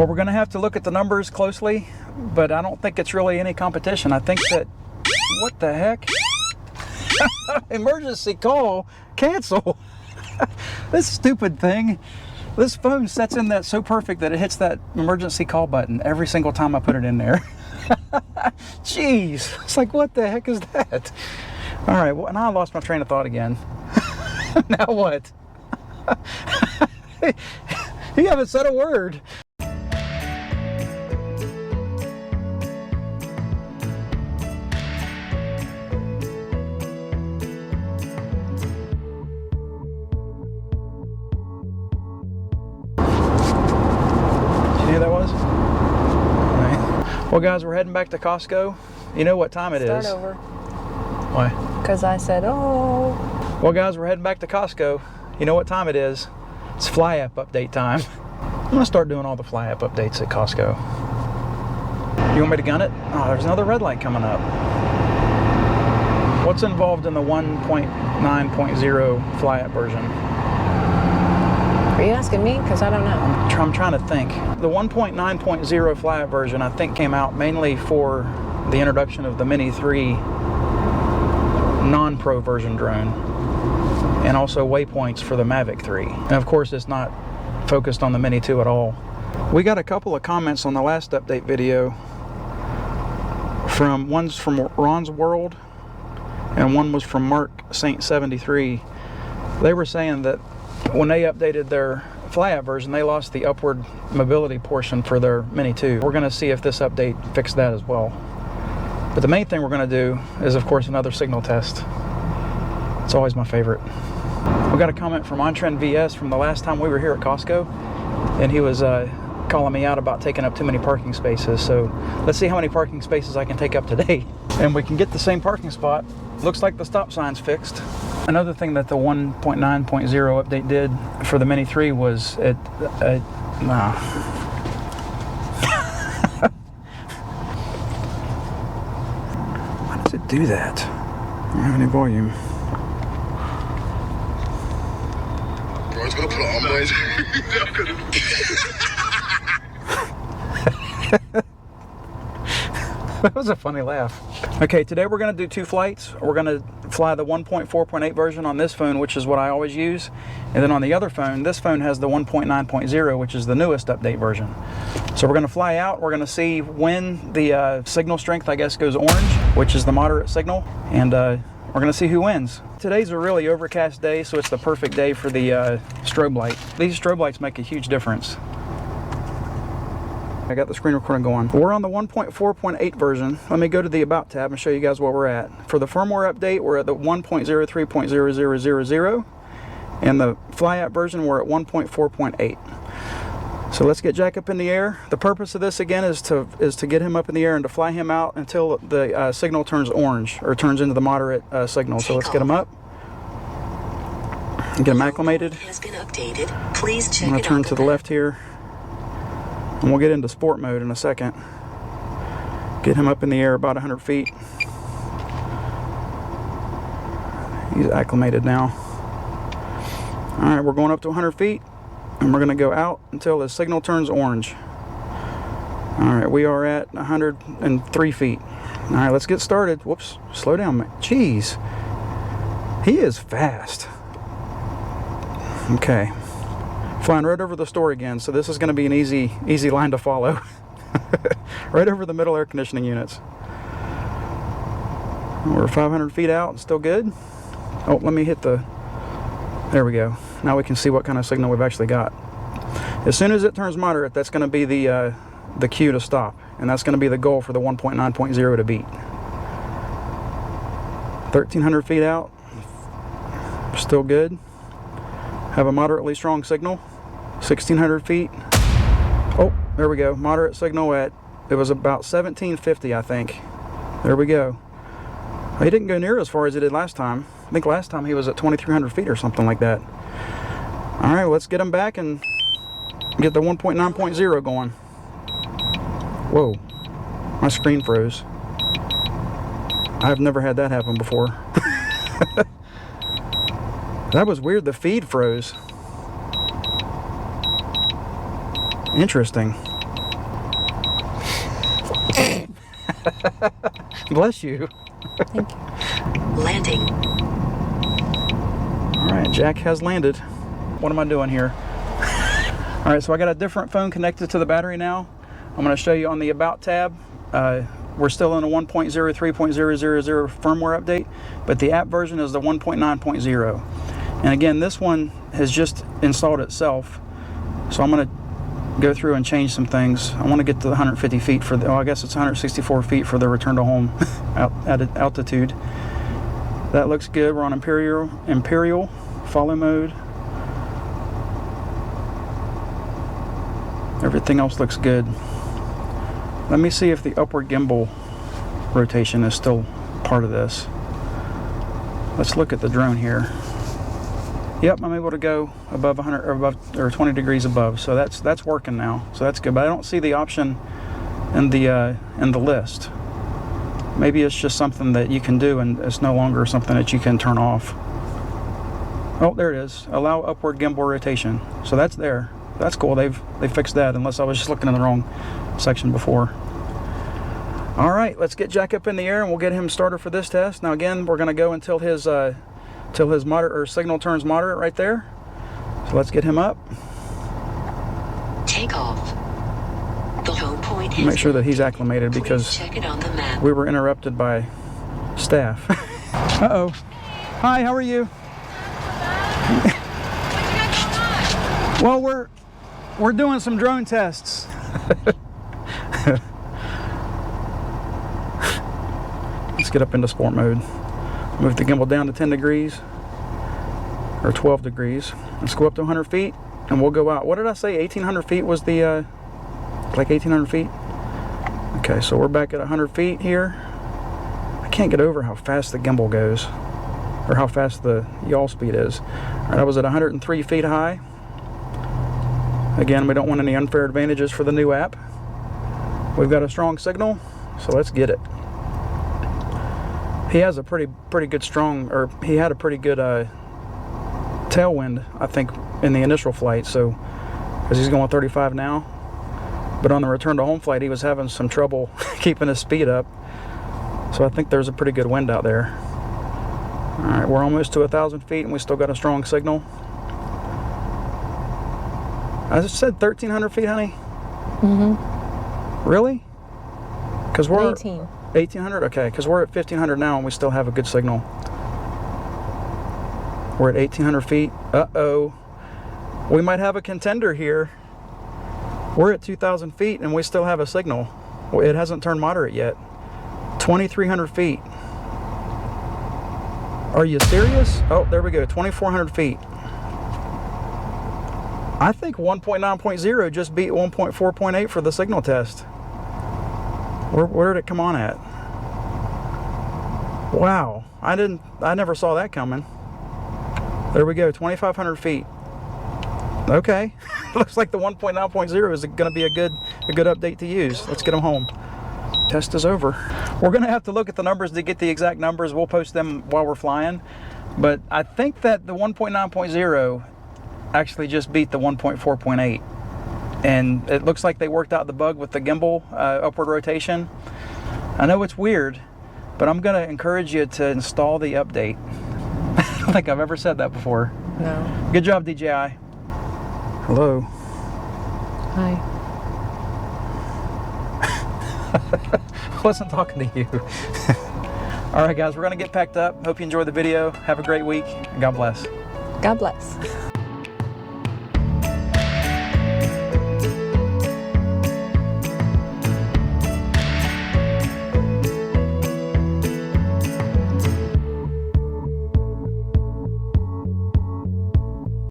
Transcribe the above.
Well, we're going to have to look at the numbers closely, but I don't think it's really any competition. I think that, what the heck? Emergency call, cancel. This stupid thing. This phone sets in that so perfect that it hits that emergency call button every single time I put it in there. Jeez, it's like, what the heck is that? All right, well, now I lost my train of thought again. Now what? You haven't said a word. Well, guys, we're heading back to Costco. You know what time it is. Start over. Why? Because I said, oh. Well, guys, we're heading back to Costco. You know what time it is. It's fly app update time. I'm going to start doing all the fly app updates at Costco. You want me to gun it? Oh, there's another red light coming up. What's involved in the 1.9.0 fly app version? Are you asking me? Because I don't know. I'm trying to think. The 1.9.0 fly app version, I think, came out mainly for the introduction of the Mini 3 non-pro version drone, and also waypoints for the Mavic 3. And of course, it's not focused on the Mini 2 at all. We got a couple of comments on the last update video. One's from Ron's World, and one was from Mark Saint 73. They were saying that when they updated their fly app version, they lost the upward mobility portion for their Mini 2. We're going to see if this update fixed that as well. But the main thing we're going to do is, of course, another signal test. It's always my favorite. We got a comment from OnTrend VS from the last time we were here at Costco, and he was calling me out about taking up too many parking spaces. So let's see how many parking spaces I can take up today. And we can get the same parking spot. Looks like the stop sign's fixed. Another thing that the 1.9.0 update did for the Mini 3 was Why does it do that? I don't have any volume. Bro, it's gonna put it on, boys. That was a funny laugh. Okay, today we're going to do two flights. We're going to fly the 1.4.8 version on this phone, which is what I always use. And then on the other phone, this phone has the 1.9.0, which is the newest update version. So we're going to fly out. We're going to see when the signal strength, I guess, goes orange, which is the moderate signal. And we're going to see who wins. Today's a really overcast day, so it's the perfect day for the strobe light. These strobe lights make a huge difference. I got the screen recording going. We're on the 1.4.8 version. Let me go to the About tab and show you guys where we're at. For the firmware update, we're at the 1.03.0000, and the fly app version, we're at 1.4.8. So let's get Jack up in the air. The purpose of this, again, is to get him up in the air and to fly him out until the signal turns orange, or turns into the moderate signal. So let's get him up. Get him acclimated. Please check I'm going to turn to the left here. And we'll get into sport mode in a second. Get him up in the air about 100 feet. He's acclimated now. All right, we're going up to 100 feet, and we're going to go out until the signal turns orange. All right, we are at 103 feet. All right, let's get started. Whoops, slow down, man. Jeez, he is fast. Okay. Flying right over the store again, so this is going to be an easy line to follow. Right over the middle air conditioning units. We're 500 feet out, still good. Oh, let me hit the, there we go. Now we can see what kind of signal we've actually got. As soon as it turns moderate, that's going to be the cue to stop, and that's going to be the goal for the 1.9.0 to beat. 1,300 feet out, still good. Have a moderately strong signal. 1,600 feet. Oh, there we go. Moderate signal at, it was about 1,750, I think. There we go. He didn't go near as far as he did last time. I think last time he was at 2,300 feet or something like that. All right, let's get him back and get the 1.9.0 going. Whoa, my screen froze. I've never had that happen before. That was weird, the feed froze. Interesting. Bless you. Thank you. Landing. All right, Jack has landed. What am I doing here? All right, so I got a different phone connected to the battery now. I'm going to show you on the About tab. We're still in a 1.03.000 firmware update, but the app version is the 1.9.0. And again, this one has just installed itself. So I'm going to go through and change some things. I want to get to the 150 feet for the, I guess it's 164 feet for the return to home altitude. That looks good. We're on Imperial follow mode. Everything else looks good. Let me see if the upward gimbal rotation is still part of this. Let's look at the drone here. Yep, I'm able to go above 100 or above or 20 degrees above, so that's working now. So that's good. But I don't see the option in the list. Maybe it's just something that you can do, and it's no longer something that you can turn off. Oh, there it is. Allow upward gimbal rotation. So that's there. That's cool. They fixed that, unless I was just looking in the wrong section before. All right, let's get Jack up in the air and we'll get him started for this test. Now again, we're going to go until his moderate or signal turns moderate right there. So let's get him up. Take off. The home point has Make sure that been he's acclimated Please because check it on the map. we were interrupted by staff. Uh-oh. Hi, how are you? Well, we're doing some drone tests. Let's get up into sport mode. Move the gimbal down to 10 degrees or 12 degrees. Let's go up to 100 feet and we'll go out. What did I say? 1,800 feet was the, like 1,800 feet? Okay, so we're back at 100 feet here. I can't get over how fast the gimbal goes or how fast the yaw speed is. All right, I was at 103 feet high. Again, we don't want any unfair advantages for the new app. We've got a strong signal, so let's get it. He has a pretty good he had a pretty good tailwind, I think, in the initial flight, so, because he's going 35 now. But on the return to home flight, he was having some trouble keeping his speed up. So I think there's a pretty good wind out there. All right, we're almost to 1,000 feet and we still got a strong signal. I just said 1,300 feet, honey. Mm-hmm. Really? Because we're 18. 1,800? Okay, because we're at 1,500 now and we still have a good signal. We're at 1,800 feet. Uh-oh. We might have a contender here. We're at 2,000 feet and we still have a signal. Well, it hasn't turned moderate yet. 2,300 feet. Are you serious? Oh, there we go. 2,400 feet. I think 1.9.0 just beat 1.4.8 for the signal test. Where did it come on at? Wow, I never saw that coming. There we go, 2,500 feet. Okay, looks like the 1.9.0 is going to be a good update to use. Let's get them home. Test is over. We're going to have to look at the numbers to get the exact numbers. We'll post them while we're flying. But I think that the 1.9.0 actually just beat the 1.4.8. And it looks like they worked out the bug with the gimbal upward rotation. I know it's weird, but I'm going to encourage you to install the update. I don't think I've ever said that before. No. Good job, DJI. Hello. Hi. I wasn't talking to you. All right, guys, we're going to get packed up. Hope you enjoyed the video. Have a great week. God bless. God bless.